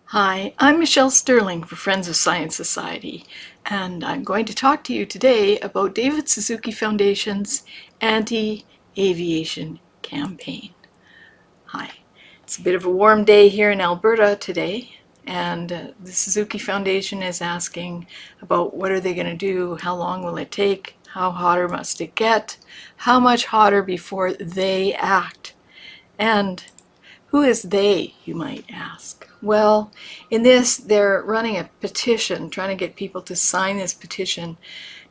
Hi, I'm Michelle Stirling for Friends of Science Society, and I'm going to talk to you today about David Suzuki Foundation's Anti-Aviation campaign. Hi, it's a bit of a warm day here in Alberta today, and the Suzuki Foundation is asking about what are they going to do, how long will it take, how hotter must it get, how much hotter before they act, and who is they, you might ask? Well, in this, they're running a petition, trying to get people to sign this petition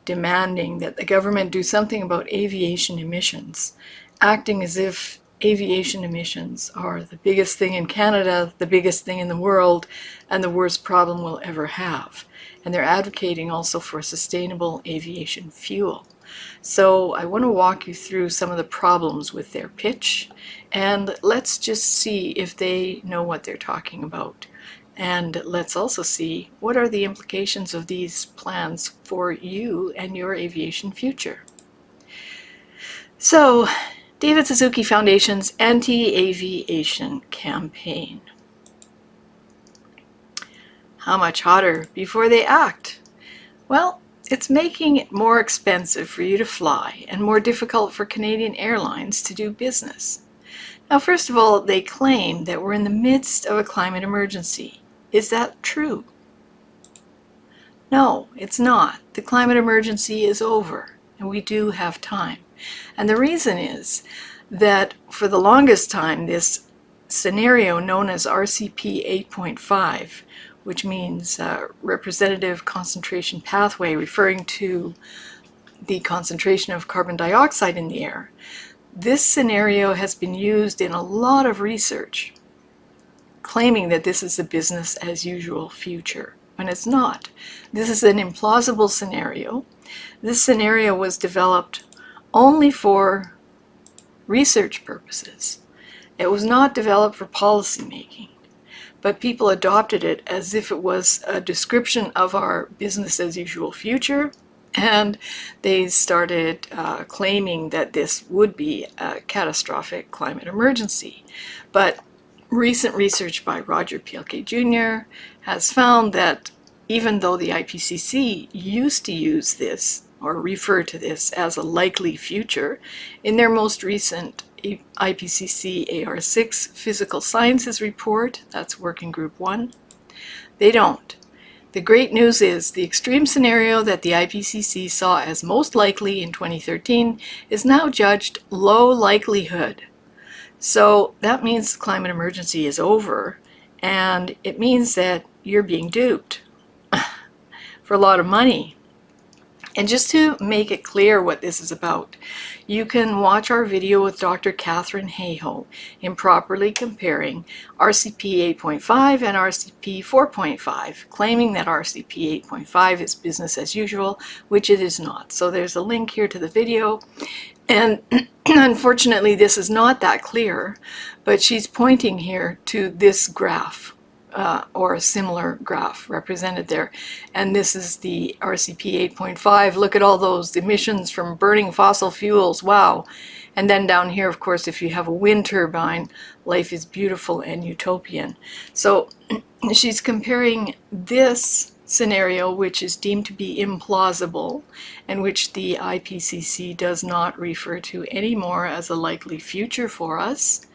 demanding that the government do something about aviation emissions, acting as if aviation emissions are the biggest thing in Canada, the biggest thing in the world, and the worst problem we'll ever have. And they're advocating also for sustainable aviation fuel. So I want to walk you through some of the problems with their pitch, and let's just see if they know what they're talking about. And let's also see what are the implications of these plans for you and your aviation future. So, David Suzuki Foundation's Anti-Aviation campaign. How much hotter before they act? Well, it's making it more expensive for you to fly and more difficult for Canadian airlines to do business. Now, first of all, they claim that we're in the midst of a climate emergency. Is that true? No, it's not. The climate emergency is over, and we do have time. And the reason is that for the longest time, this scenario known as RCP 8.5, which means representative concentration pathway, referring to the concentration of carbon dioxide in the air. This scenario has been used in a lot of research, claiming that this is a business as usual future, when it's not. This is an implausible scenario. This scenario was developed only for research purposes. It was not developed for policy making. But people adopted it as if it was a description of our business as usual future, and they started claiming that this would be a catastrophic climate emergency. But recent research by Roger Pielke Jr. has found that even though the IPCC used to use this or refer to this as a likely future, in their most recent IPCC AR6 Physical Sciences report, that's Working Group 1, they don't. The great news is the extreme scenario that the IPCC saw as most likely in 2013 is now judged low likelihood. So that means the climate emergency is over, and it means that you're being duped for a lot of money. And just to make it clear what this is about, you can watch our video with Dr. Catherine Hayhoe improperly comparing RCP 8.5 and RCP 4.5, claiming that RCP 8.5 is business as usual, which it is not. So there's a link here to the video. And unfortunately, this is not that clear, but she's pointing here to this graph. Or a similar graph represented there. And this is the RCP 8.5. Look at all those emissions from burning fossil fuels. Wow. And then down here, of course, if you have a wind turbine, life is beautiful and utopian. So she's comparing this scenario, which is deemed to be implausible, and which the IPCC does not refer to anymore as a likely future for us.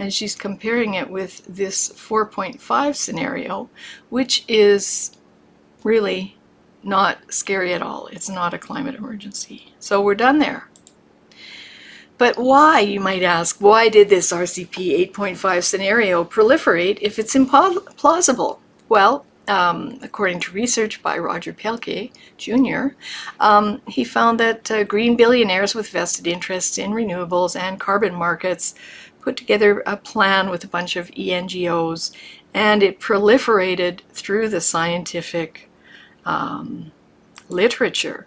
And she's comparing it with this 4.5 scenario, which is really not scary at all. It's not a climate emergency. So we're done there. But why, you might ask, why did this RCP 8.5 scenario proliferate if it's implausible? Well, according to research by Roger Pielke Jr., he found that green billionaires with vested interests in renewables and carbon markets put together a plan with a bunch of ENGOs, and it proliferated through the scientific literature.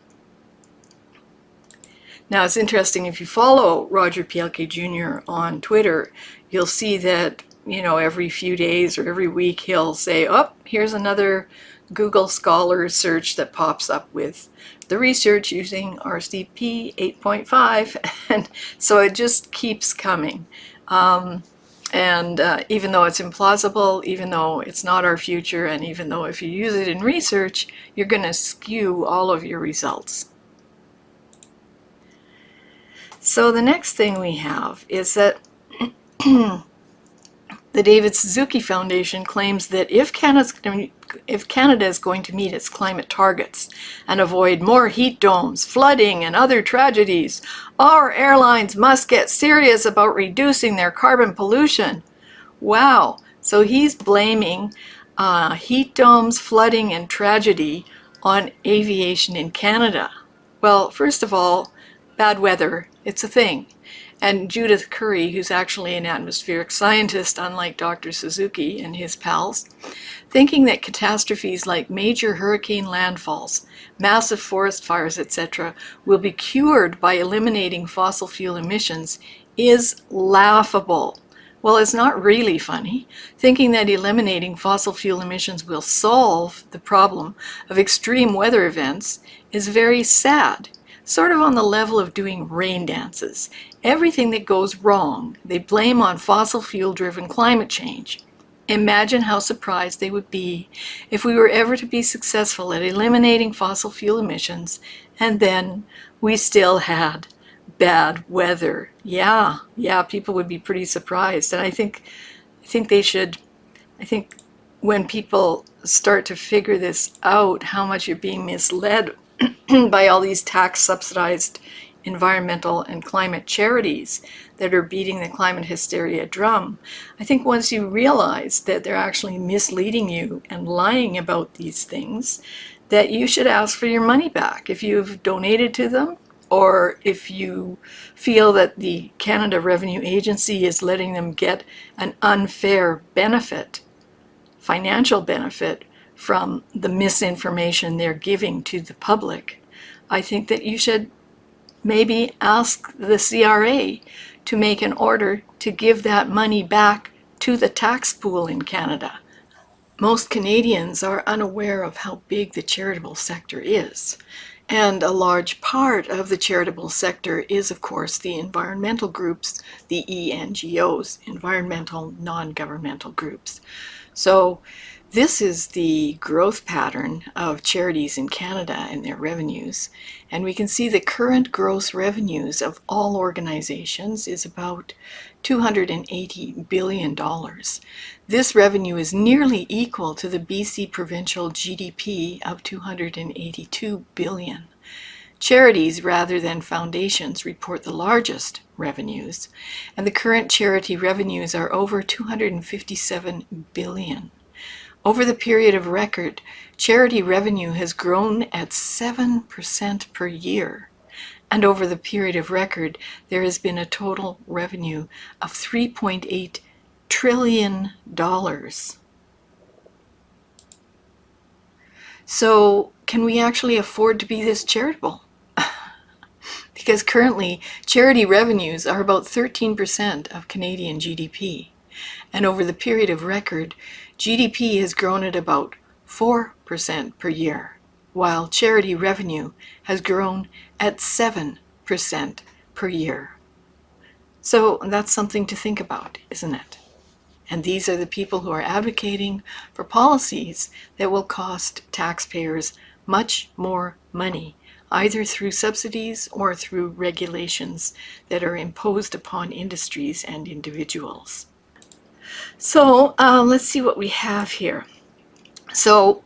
Now, it's interesting, if you follow Roger Pielke Jr. on Twitter, you'll see that, you know, every few days or every week he'll say, oh, here's another Google Scholar search that pops up with the research using RCP 8.5, and so it just keeps coming. And even though it's implausible, even though it's not our future, and even though if you use it in research, you're going to skew all of your results. So the next thing we have is that the David Suzuki Foundation claims that if Canada is going to meet its climate targets and avoid more heat domes, flooding, and other tragedies, our airlines must get serious about reducing their carbon pollution. Wow, so he's blaming heat domes, flooding, and tragedy on aviation in Canada. Well, first of all, bad weather, it's a thing. And Judith Curry, who's actually an atmospheric scientist, unlike Dr. Suzuki and his pals, thinking that catastrophes like major hurricane landfalls, massive forest fires, etc., will be cured by eliminating fossil fuel emissions is laughable. Well, it's not really funny. Thinking that eliminating fossil fuel emissions will solve the problem of extreme weather events is very sad. Sort of on the level of doing rain dances. Everything that goes wrong, they blame on fossil fuel-driven climate change. Imagine how surprised they would be if we were ever to be successful at eliminating fossil fuel emissions, and then we still had bad weather. Yeah, people would be pretty surprised. And I think when people start to figure this out, how much you're being misled by all these tax-subsidized environmental and climate charities that are beating the climate hysteria drum. I think once you realize that they're actually misleading you and lying about these things, that you should ask for your money back if you've donated to them, or if you feel that the Canada Revenue Agency is letting them get an unfair benefit, financial benefit, from the misinformation they're giving to the public. I think that you should maybe ask the CRA to make an order to give that money back to the tax pool in Canada. Most Canadians are unaware of how big the charitable sector is. And a large part of the charitable sector is, of course, the environmental groups, the ENGOs, environmental non-governmental groups. So this is the growth pattern of charities in Canada and their revenues. And we can see the current gross revenues of all organizations is about $280 billion. This revenue is nearly equal to the BC provincial GDP of $282 billion. Charities rather than foundations report the largest revenues, and the current charity revenues are over $257 billion. Over the period of record, charity revenue has grown at 7% per year. And over the period of record, there has been a total revenue of $3.8 trillion. So, can we actually afford to be this charitable? Because currently, charity revenues are about 13% of Canadian GDP. And over the period of record, GDP has grown at about 4% per year, while charity revenue has grown at 7% per year. So that's something to think about, isn't it? And these are the people who are advocating for policies that will cost taxpayers much more money, either through subsidies or through regulations that are imposed upon industries and individuals. So let's see what we have here. So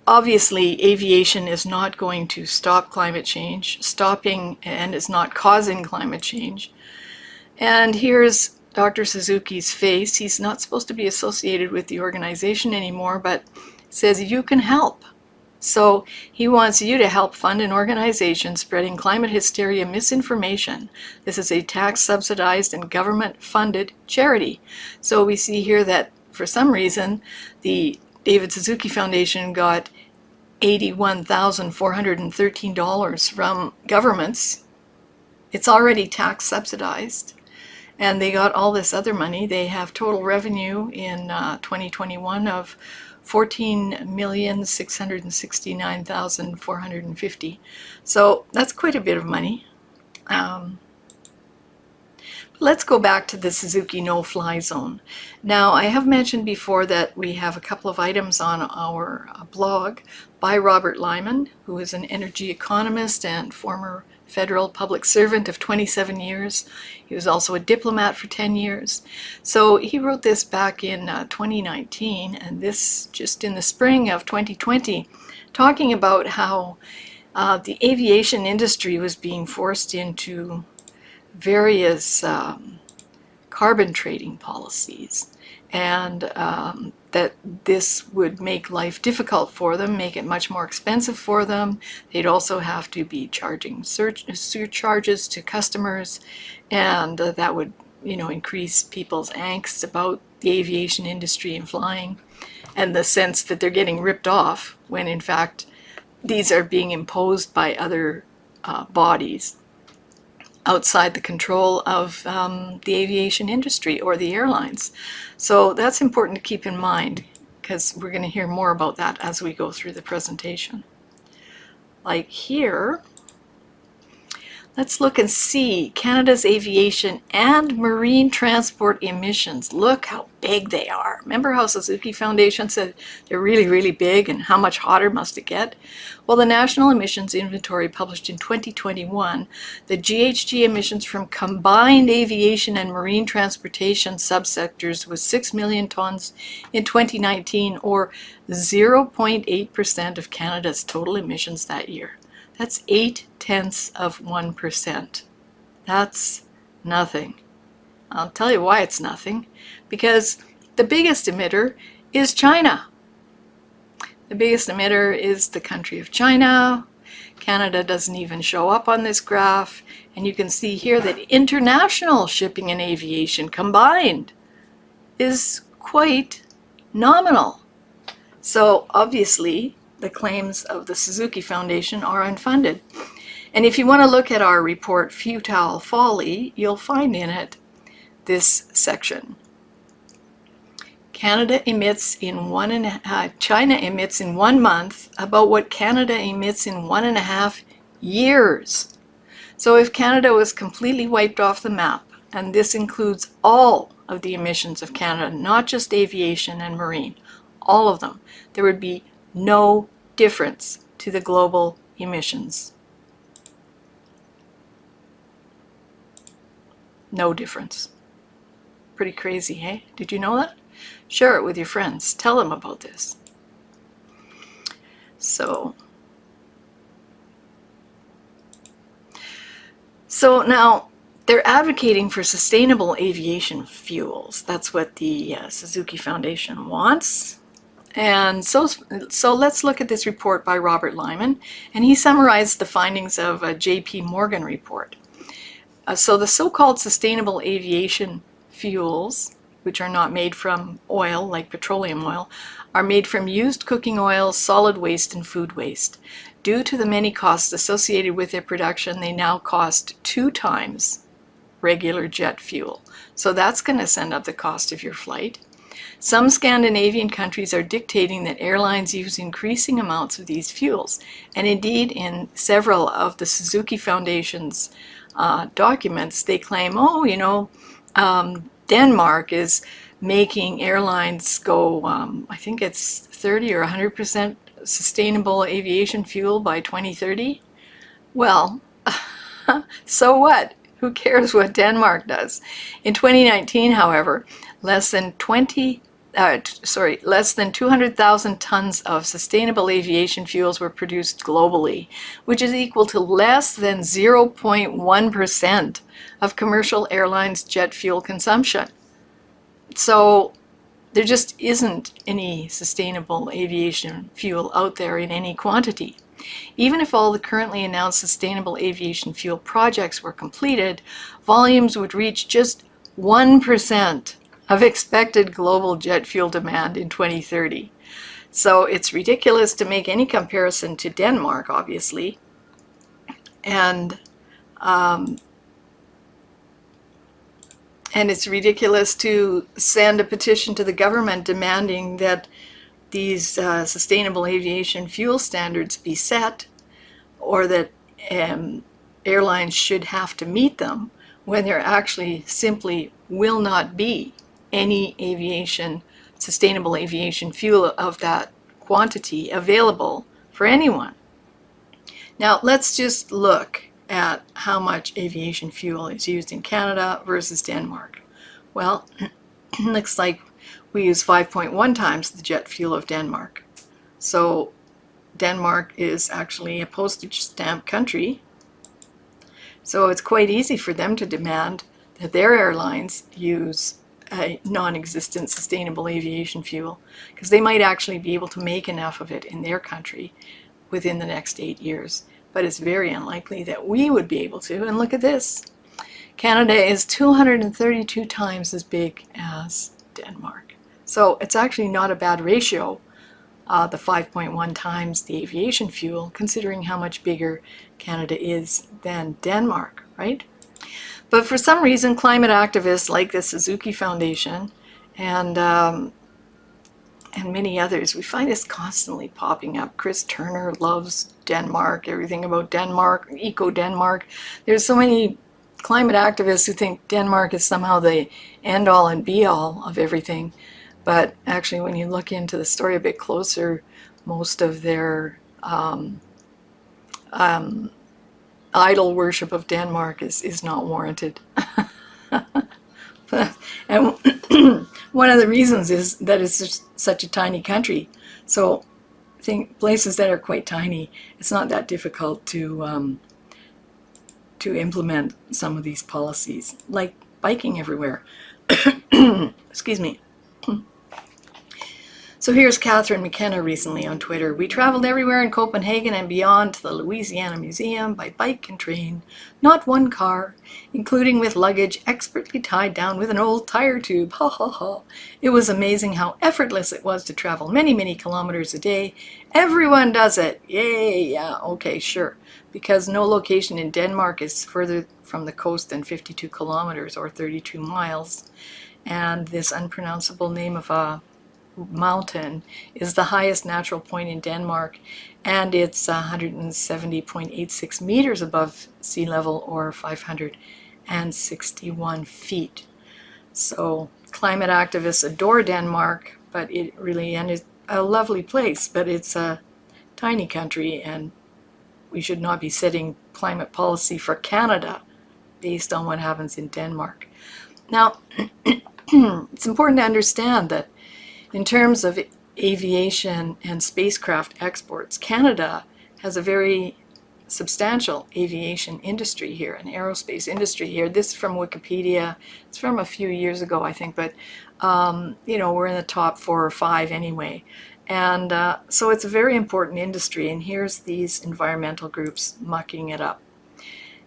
obviously aviation is not going to stop climate change, and is not causing climate change. And here's Dr. Suzuki's face. He's not supposed to be associated with the organization anymore, but says you can help. So he wants you to help fund an organization spreading climate hysteria misinformation. This is a tax-subsidized and government-funded charity. So we see here that for some reason the David Suzuki Foundation got $81,413 from governments. It's already tax-subsidized. And they got all this other money. They have total revenue in 2021 of $14,669,450. So that's quite a bit of money. But let's go back to the Suzuki no-fly zone. Now, I have mentioned before that we have a couple of items on our blog by Robert Lyman, who is an energy economist and former federal public servant of 27 years. He was also a diplomat for 10 years. So he wrote this back in 2019, and this just in the spring of 2020, talking about how the aviation industry was being forced into various carbon trading policies, and that this would make life difficult for them, make it much more expensive for them. They'd also have to be charging surcharges to customers, and that would, increase people's angst about the aviation industry and flying, and the sense that they're getting ripped off when in fact these are being imposed by other bodies outside the control of the aviation industry or the airlines. So that's important to keep in mind, because we're going to hear more about that as we go through the presentation. Like here, let's look and see Canada's aviation and marine transport emissions. Look how big they are. Remember how Suzuki Foundation said they're really, really big, and how much hotter must it get? Well, the National Emissions Inventory published in 2021, the GHG emissions from combined aviation and marine transportation subsectors was 6 million tons in 2019, or 0.8% of Canada's total emissions that year. That's 0.8%. That's nothing. I'll tell you why it's nothing. Because the biggest emitter is China. The biggest emitter is the country of China. Canada doesn't even show up on this graph. And you can see here that international shipping and aviation combined is quite nominal. So obviously, the claims of the Suzuki Foundation are unfunded. And if you want to look at our report, Futile Folly, you'll find in it this section. China emits in 1 month about what Canada emits in 1.5 years. So if Canada was completely wiped off the map, and this includes all of the emissions of Canada, not just aviation and marine, all of them, there would be no difference to the global emissions. No difference. Pretty crazy, hey? Did you know that? Share it with your friends. Tell them about this. So now they're advocating for sustainable aviation fuels. That's what the Suzuki Foundation wants. And so let's look at this report by Robert Lyman, and he summarized the findings of a J.P. Morgan report. So the so-called sustainable aviation fuels, which are not made from oil like petroleum oil, are made from used cooking oil, solid waste, and food waste. Due to the many costs associated with their production, they now cost 2 times regular jet fuel. So that's going to send up the cost of your flight. Some Scandinavian countries are dictating that airlines use increasing amounts of these fuels. And indeed, in several of the Suzuki Foundation's documents, they claim, Denmark is making airlines go, I think it's 30 or 100% sustainable aviation fuel by 2030. Well, so what? Who cares what Denmark does? In 2019, however, less than 200,000 tons of sustainable aviation fuels were produced globally, which is equal to less than 0.1% of commercial airlines' jet fuel consumption. So there just isn't any sustainable aviation fuel out there in any quantity. Even if all the currently announced sustainable aviation fuel projects were completed, volumes would reach just 1% of expected global jet fuel demand in 2030. So it's ridiculous to make any comparison to Denmark, obviously. And it's ridiculous to send a petition to the government demanding that these sustainable aviation fuel standards be set, or that airlines should have to meet them, when there actually simply will not be any sustainable aviation fuel of that quantity available for anyone. Now let's just look at how much aviation fuel is used in Canada versus Denmark. Well, looks like we use 5.1 times the jet fuel of Denmark. So Denmark is actually a postage stamp country. So it's quite easy for them to demand that their airlines use a non-existent sustainable aviation fuel, because they might actually be able to make enough of it in their country within the next 8 years. But it's very unlikely that we would be able to. And look at this. Canada is 232 times as big as Denmark. So it's actually not a bad ratio, the 5.1 times the aviation fuel, considering how much bigger Canada is than Denmark, right? But for some reason, climate activists like the Suzuki Foundation and many others, we find this constantly popping up. Chris Turner loves Denmark, everything about Denmark, eco-Denmark. There's so many climate activists who think Denmark is somehow the end-all and be-all of everything. But actually, when you look into the story a bit closer, most of their idol worship of Denmark is not warranted. And one of the reasons is that it's just such a tiny country. So I think places that are quite tiny, it's not that difficult to implement some of these policies, like biking everywhere. Excuse me. So here's Catherine McKenna recently on Twitter. We traveled everywhere in Copenhagen and beyond to the Louisiana Museum by bike and train, not one car, including with luggage expertly tied down with an old tire tube. Ha ha ha. It was amazing how effortless it was to travel many, many kilometers a day. Everyone does it. Yay, yeah, okay, sure. Because no location in Denmark is further from the coast than 52 kilometers or 32 miles. And this unpronounceable name of a mountain is the highest natural point in Denmark, and it's 170.86 meters above sea level, or 561 feet. So climate activists adore Denmark, but it really is a lovely place, but it's a tiny country, and we should not be setting climate policy for Canada based on what happens in Denmark. Now, it's important to understand that in terms of aviation and spacecraft exports, Canada has a very substantial aviation industry here, an aerospace industry here. This is from Wikipedia. It's from a few years ago, I think, but we're in the top 4 or 5 anyway. And so it's a very important industry, and here's these environmental groups mucking it up.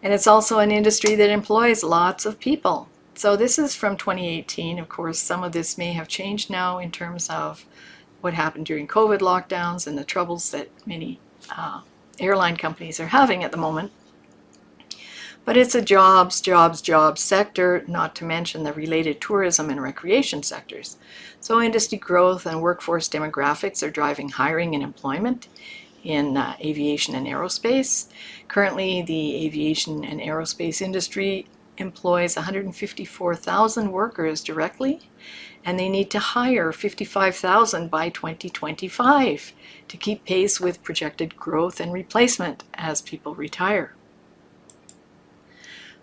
And it's also an industry that employs lots of people. So this is from 2018. Of course, some of this may have changed now in terms of what happened during COVID lockdowns and the troubles that many airline companies are having at the moment. But it's a jobs sector, not to mention the related tourism and recreation sectors. So industry growth and workforce demographics are driving hiring and employment in aviation and aerospace. Currently, the aviation and aerospace industry employs 154,000 workers directly, and they need to hire 55,000 by 2025 to keep pace with projected growth and replacement as people retire.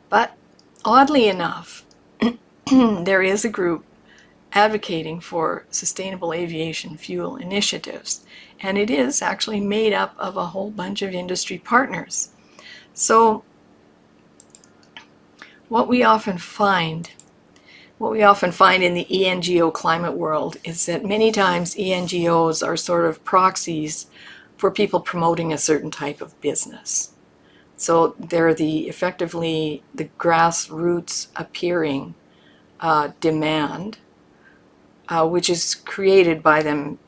But oddly enough, there is a group advocating for sustainable aviation fuel initiatives, and it is actually made up of a whole bunch of industry partners. So what we often find in the ENGO climate world is that many times ENGOs are sort of proxies for people promoting a certain type of business. So they're effectively the grassroots appearing demand, which is created by them,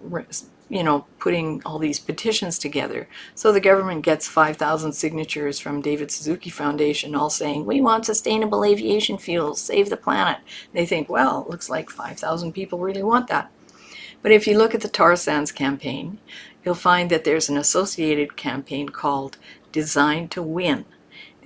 putting all these petitions together. So the government gets 5,000 signatures from David Suzuki Foundation all saying, we want sustainable aviation fuels, save the planet. They think, well, it looks like 5,000 people really want that. But if you look at the tar sands campaign, you'll find that there's an associated campaign called Design to Win.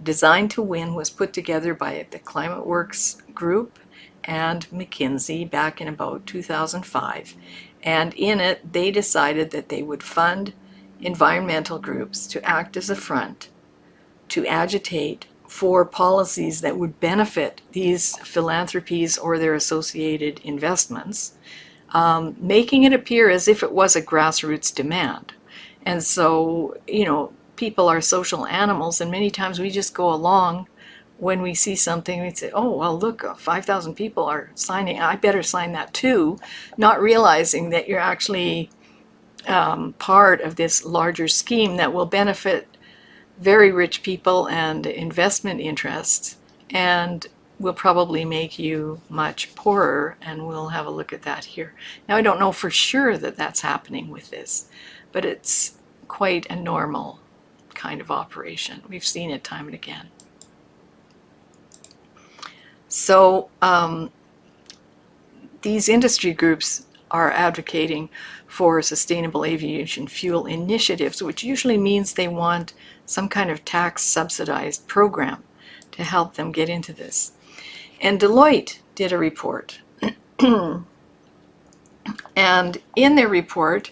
Design to Win was put together by the Climate Works Group and McKinsey back in about 2005. And in it, they decided that they would fund environmental groups to act as a front to agitate for policies that would benefit these philanthropies or their associated investments, making it appear as if it was a grassroots demand. And so, people are social animals, and many times we just go along when we see something. We say, oh, well, look, 5,000 people are signing, I better sign that too, not realizing that you're actually part of this larger scheme that will benefit very rich people and investment interests, and will probably make you much poorer, and we'll have a look at that here. Now, I don't know for sure that that's happening with this, but it's quite a normal kind of operation. We've seen it time and again. So these industry groups are advocating for sustainable aviation fuel initiatives, which usually means they want some kind of tax-subsidized program to help them get into this. And Deloitte did a report. And in their report,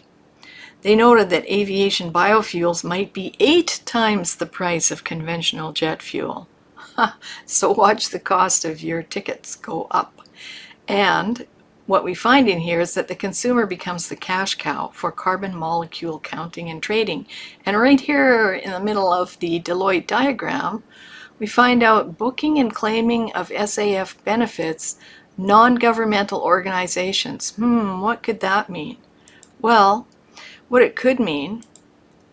they noted that aviation biofuels might be 8 times the price of conventional jet fuel. So watch the cost of your tickets go up. And what we find in here is that the consumer becomes the cash cow for carbon molecule counting and trading. And right here in the middle of the Deloitte diagram, we find out booking and claiming of SAF benefits, non-governmental organizations. What could that mean? Well, what it could mean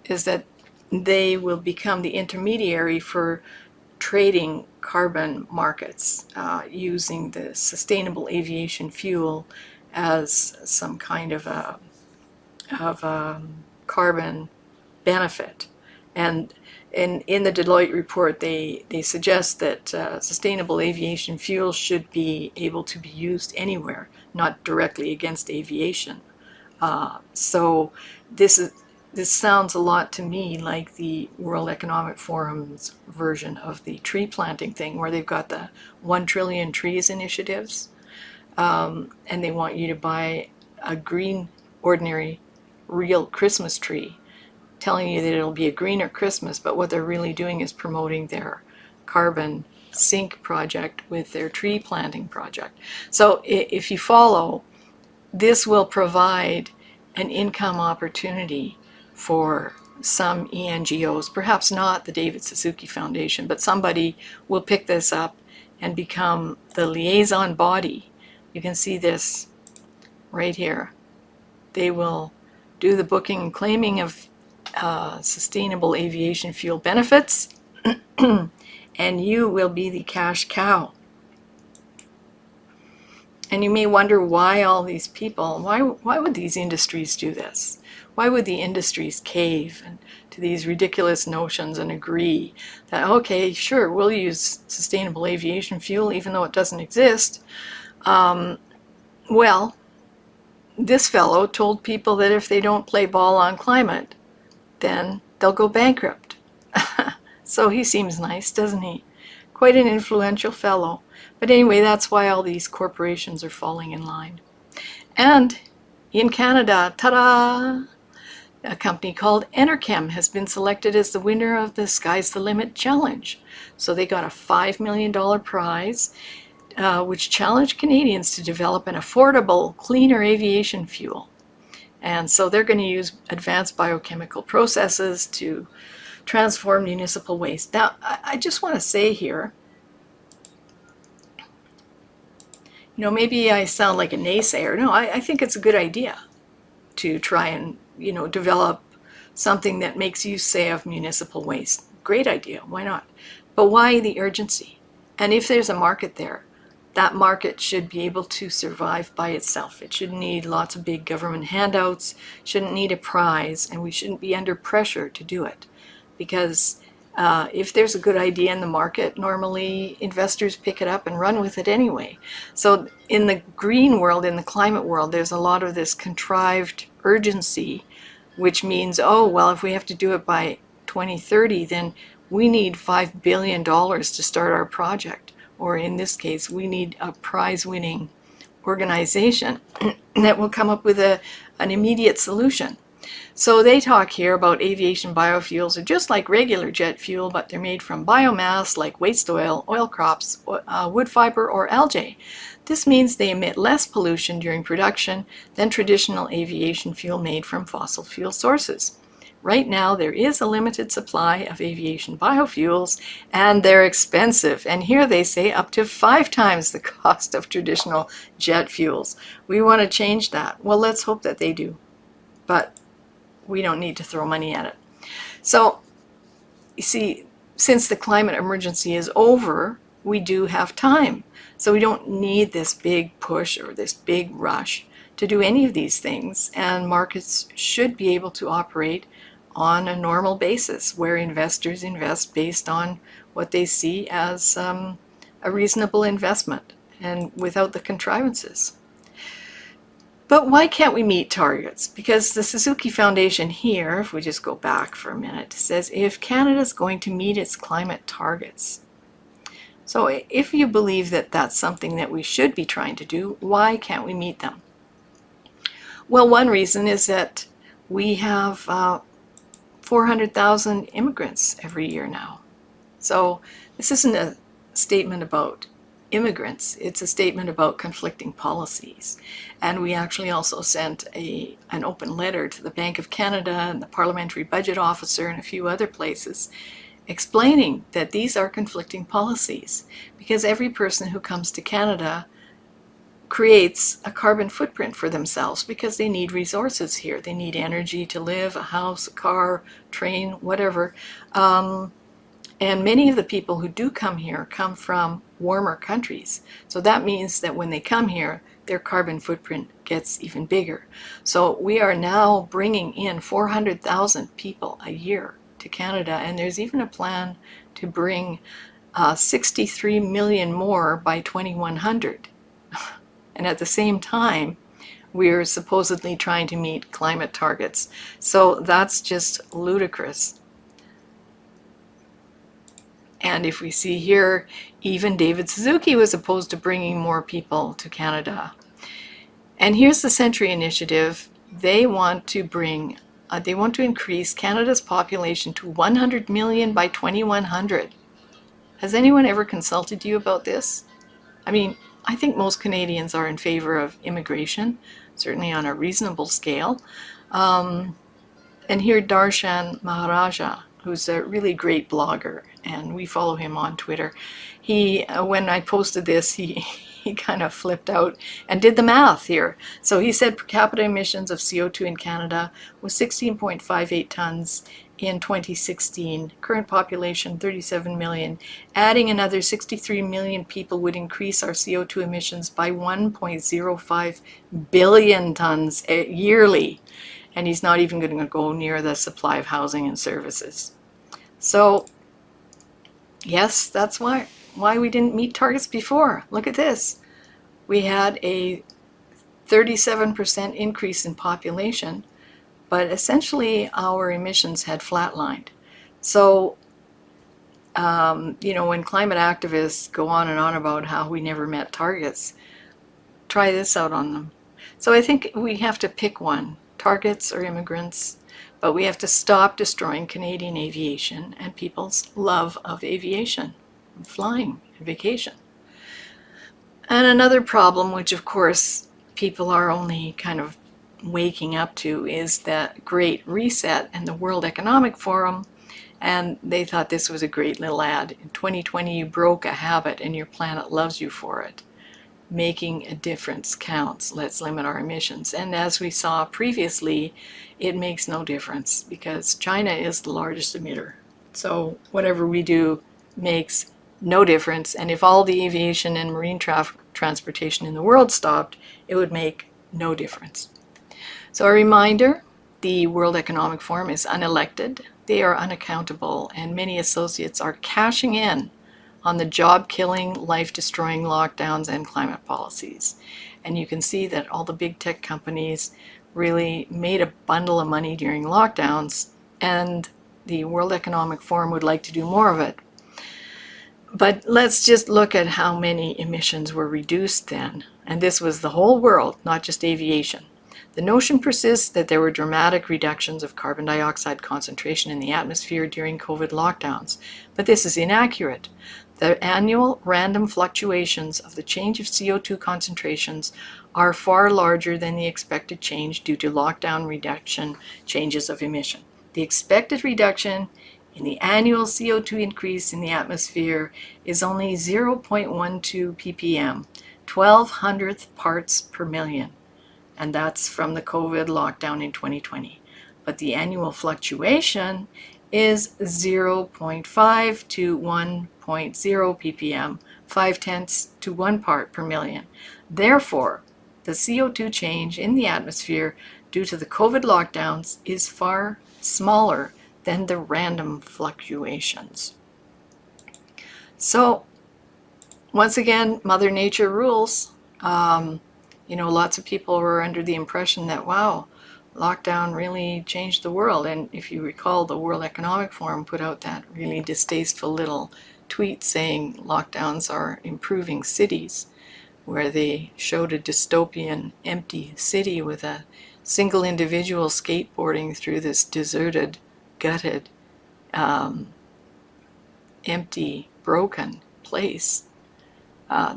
is that they will become the intermediary for trading carbon markets using the sustainable aviation fuel as some kind of a carbon benefit. And in the Deloitte report, they suggest that sustainable aviation fuel should be able to be used anywhere, not directly against aviation. So this sounds a lot to me like the World Economic Forum's version of the tree planting thing, where they've got the 1 trillion trees initiatives, and they want you to buy a green, ordinary, real Christmas tree, telling you that it'll be a greener Christmas, but what they're really doing is promoting their carbon sink project with their tree planting project. So if you follow, this will provide an income opportunity for some ENGOs, perhaps not the David Suzuki Foundation, but somebody will pick this up and become the liaison body. You can see this right here. They will do the booking and claiming of sustainable aviation fuel benefits, and you will be the cash cow. And you may wonder why all these people, why would these industries do this? Why would the industries cave to these ridiculous notions and agree that, okay, sure, we'll use sustainable aviation fuel even though it doesn't exist? Well, this fellow told people that if they don't play ball on climate, then they'll go bankrupt. So he seems nice, doesn't he? Quite an influential fellow. But anyway, that's why all these corporations are falling in line. And in Canada, ta-da! A company called Enerchem has been selected as the winner of the Sky's the Limit challenge. So they got a $5 million prize, which challenged Canadians to develop an affordable, cleaner aviation fuel. And so they're going to use advanced biochemical processes to transform municipal waste. Now, I just want to say here, maybe I sound like a naysayer. No, I think it's a good idea to try and, develop something that makes use, say, of municipal waste. Great idea. Why not? But why the urgency? And if there's a market there, that market should be able to survive by itself. It shouldn't need lots of big government handouts, shouldn't need a prize, and we shouldn't be under pressure to do it. Because if there's a good idea in the market, normally investors pick it up and run with it anyway. So in the green world, in the climate world, there's a lot of this contrived urgency, which means, oh, well, if we have to do it by 2030, then we need $5 billion to start our project. Or in this case, we need a prize-winning organization that will come up with an immediate solution. So they talk here about aviation biofuels are just like regular jet fuel, but they're made from biomass like waste oil, oil crops, wood fiber, or algae. This means they emit less pollution during production than traditional aviation fuel made from fossil fuel sources. Right now, there is a limited supply of aviation biofuels, and they're expensive. And here they say up to 5 times the cost of traditional jet fuels. We want to change that. Well, let's hope that they do. But we don't need to throw money at it. So, you see, since the climate emergency is over, we do have time. So we don't need this big push or this big rush to do any of these things. And markets should be able to operate on a normal basis where investors invest based on what they see as a reasonable investment and without the contrivances. But why can't we meet targets? Because the Suzuki Foundation here, if we just go back for a minute, says if Canada's going to meet its climate targets. So if you believe that that's something that we should be trying to do, why can't we meet them? Well, one reason is that we have 400,000 immigrants every year now. So this isn't a statement about immigrants, it's a statement about conflicting policies. And we actually also sent an open letter to the Bank of Canada and the Parliamentary Budget Officer and a few other places explaining that these are conflicting policies because every person who comes to Canada creates a carbon footprint for themselves because they need resources here. They need energy to live, a house, a car, train, whatever. And many of the people who do come here come from warmer countries. So that means that when they come here, their carbon footprint gets even bigger. So we are now bringing in 400,000 people a year to Canada, and there's even a plan to bring 63 million more by 2100. And at the same time, we're supposedly trying to meet climate targets. So that's just ludicrous. And if we see here, even David Suzuki was opposed to bringing more people to Canada. And here's the Century Initiative. They want to increase Canada's population to 100 million by 2100. Has anyone ever consulted you about this? I mean, I think most Canadians are in favor of immigration, certainly on a reasonable scale. And here Darshan Maharaja, who's a really great blogger, and we follow him on Twitter. He, when I posted this, he kind of flipped out and did the math here. So he said per capita emissions of CO2 in Canada was 16.58 tons in 2016. Current population 37 million. Adding another 63 million people would increase our CO2 emissions by 1.05 billion tons yearly. And he's not even going to go near the supply of housing and services. So yes, that's why we didn't meet targets before. Look at this. We had a 37% increase in population, but essentially our emissions had flatlined. So, when climate activists go on and on about how we never met targets, try this out on them. So I think we have to pick one, targets or immigrants, but we have to stop destroying Canadian aviation and people's love of aviation, flying, and vacation. And another problem, which of course people are only kind of waking up to, is that Great Reset and the World Economic Forum, and they thought this was a great little ad. In 2020 you broke a habit and your planet loves you for it. Making a difference counts. Let's limit our emissions. And as we saw previously, it makes no difference because China is the largest emitter. So whatever we do makes no difference. And if all the aviation and marine transportation in the world stopped, it would make no difference. So a reminder, the World Economic Forum is unelected. They are unaccountable, and many associates are cashing in on the job-killing, life-destroying lockdowns and climate policies. And you can see that all the big tech companies really made a bundle of money during lockdowns, and the World Economic Forum would like to do more of it. But let's just look at how many emissions were reduced then. And this was the whole world, not just aviation. The notion persists that there were dramatic reductions of carbon dioxide concentration in the atmosphere during COVID lockdowns, but this is inaccurate. The annual random fluctuations of the change of CO2 concentrations are far larger than the expected change due to lockdown reduction changes of emission. The expected reduction in the annual CO2 increase in the atmosphere is only 0.12 ppm, 1200th parts per million. And that's from the COVID lockdown in 2020. But the annual fluctuation is 0.5 to 1.0 ppm, 0.5 to 1 part per million. Therefore, the CO2 change in the atmosphere due to the COVID lockdowns is far smaller than the random fluctuations. So, once again, Mother Nature rules. Lots of people were under the impression that, wow, lockdown really changed the world. And if you recall, the World Economic Forum put out that really distasteful little tweet saying lockdowns are improving cities, where they showed a dystopian empty city with a single individual skateboarding through this deserted, gutted, empty, broken place.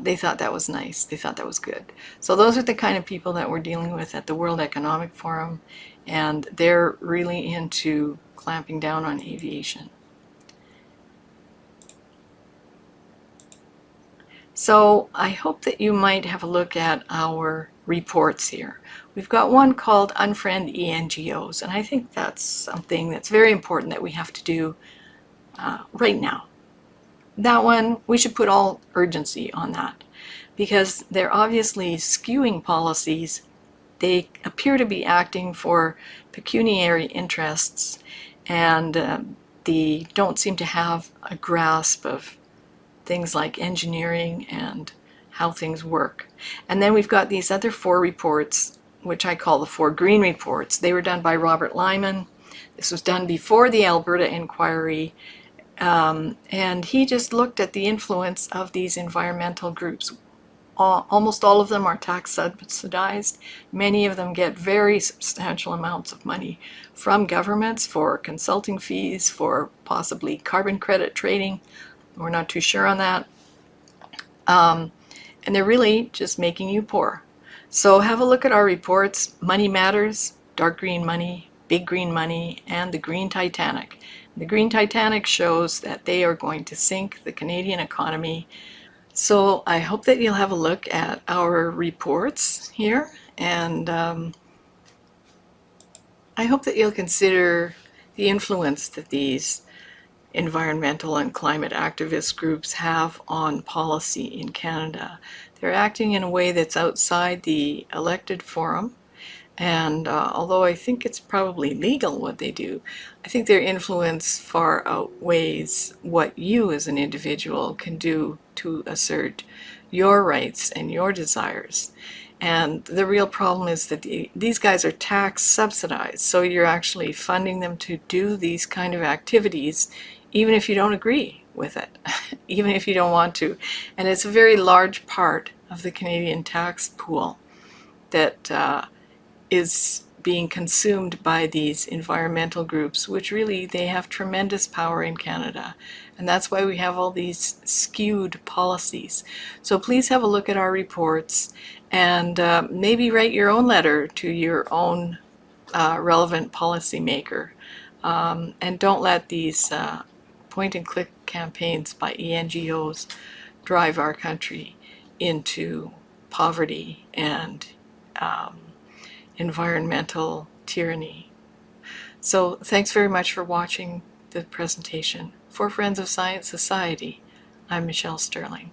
They thought that was nice. They thought that was good. So those are the kind of people that we're dealing with at the World Economic Forum, and they're really into clamping down on aviation. So I hope that you might have a look at our reports here. We've got one called Unfriend ENGOs, and I think that's something that's very important that we have to do right now. That one, we should put all urgency on that, because they're obviously skewing policies. They appear to be acting for pecuniary interests, and they don't seem to have a grasp of things like engineering and how things work. And then we've got these other 4 reports, which I call the 4 green reports. They were done by Robert Lyman. This was done before the Alberta inquiry. And he just looked at the influence of these environmental groups. Almost all of them are tax-subsidized. Many of them get very substantial amounts of money from governments for consulting fees, for possibly carbon credit trading. We're not too sure on that. And they're really just making you poor. So have a look at our reports. Money Matters, Dark Green Money, Big Green Money, and the Green Titanic. The Green Titanic shows that they are going to sink the Canadian economy. So I hope that you'll have a look at our reports here, and I hope that you'll consider the influence that these environmental and climate activist groups have on policy in Canada. They're acting in a way that's outside the elected forum. And although I think it's probably legal what they do, I think their influence far outweighs what you as an individual can do to assert your rights and your desires. And the real problem is that these guys are tax subsidized, so you're actually funding them to do these kind of activities, even if you don't agree with it, even if you don't want to. And it's a very large part of the Canadian tax pool that is being consumed by these environmental groups, which really, they have tremendous power in Canada. And that's why we have all these skewed policies. So please have a look at our reports, and maybe write your own letter to your own relevant policymaker. And don't let these point-and-click campaigns by ENGOs drive our country into poverty and environmental tyranny. So thanks very much for watching the presentation. For Friends of Science Society, I'm Michelle Stirling.